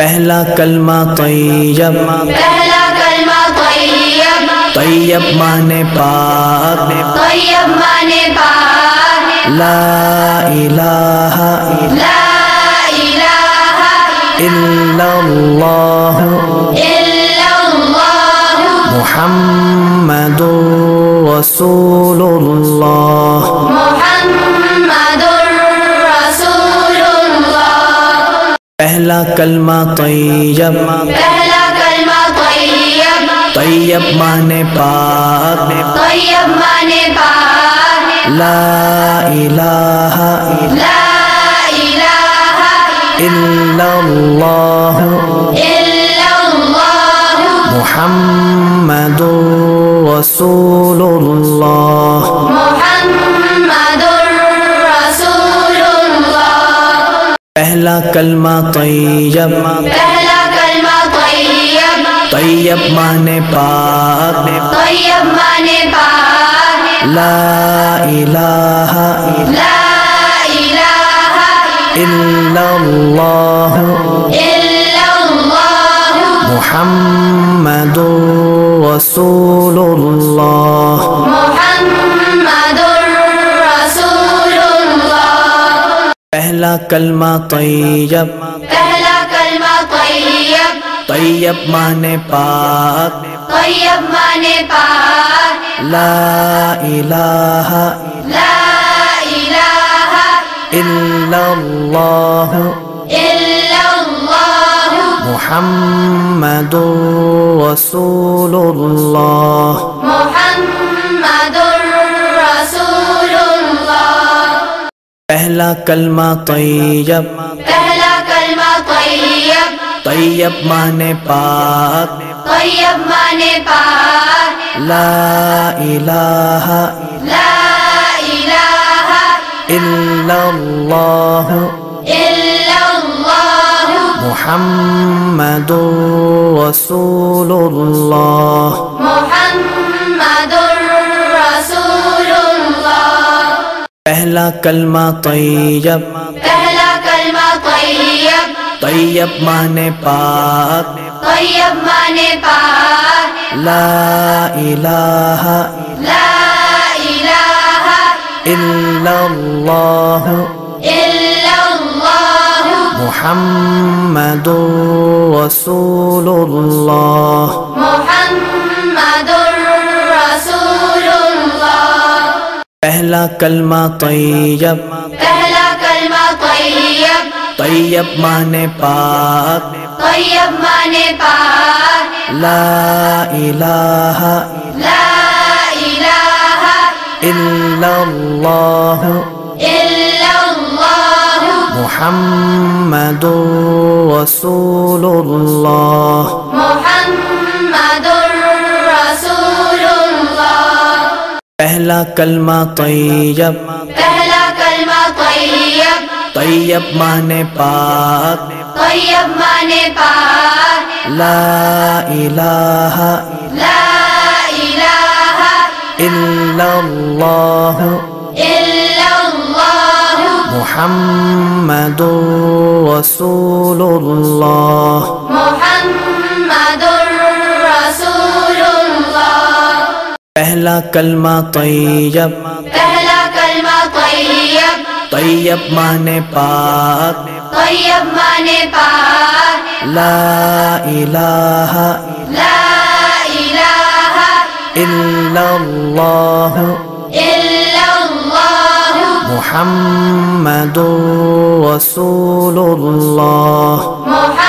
پہلا کلمہ طیب، پہلا کلمہ طیب، طیب مانے پاک، طیب مانے پاک، لا الہ لا الہ الا اللہ الا اللہ محمد رسول اللہ۔ محمد رسول اللہ۔ پہلا کلمہ طیب، پہلا کلمہ طیب، طیب مانے پاک، طیب مانے پاک، لا الہ لا الہ الا اللہ الا اللہ محمد رسول اللہ۔ محمد رسول اللہ۔ پہلا کلمہ طیب، پہلا کلمہ طیب، طیب مانے پاک، طیب مانے پاک، لا الہ لا الہ الا اللہ الا اللہ محمد رسول اللہ۔ محمد رسول اللہ۔ پہلا کلمہ طیب، پہلا کلمہ طیب، طیب مانے پاک، طیب مانے پاک، لا الہ لا الہ الا اللہ الا اللہ محمد رسول اللہ۔ محمد رسول اللہ۔ پہلا کلمہ طیب، پہلا کلمہ طیب، طیب مانے پاک، طیب مانے پاک، لا الہ لا الہ الا اللہ الا اللہ محمد رسول اللہ۔ محمد رسول اللہ۔ پہلا کلمہ طیب، پہلا کلمہ طیب، طیب مانے پاک، طیب مانے پاک، لا الہ لا الہ الا اللہ الا اللہ محمد رسول اللہ۔ محمد رسول اللہ۔ پہلا کلمہ طیب، پہلا کلمہ طیب، طیب مانے پاک، طیب مانے پاک، لا الہ لا الہ الا اللہ الا اللہ محمد رسول اللہ۔ محمد رسول اللہ۔ پہلا کلمہ طیب، پہلا کلمہ طیب، طیب مانے پاک، طیب مانے پاک، لا الہ لا الہ الا اللہ الا اللہ محمد رسول اللہ۔ محمد رسول اللہ۔ پہلا کلمہ طیب، پہلا کلمہ طیب، طیب مانے پاک، طیب مانے پاک، لا الہ لا الہ الا اللہ الا اللہ محمد رسول اللہ۔ محمد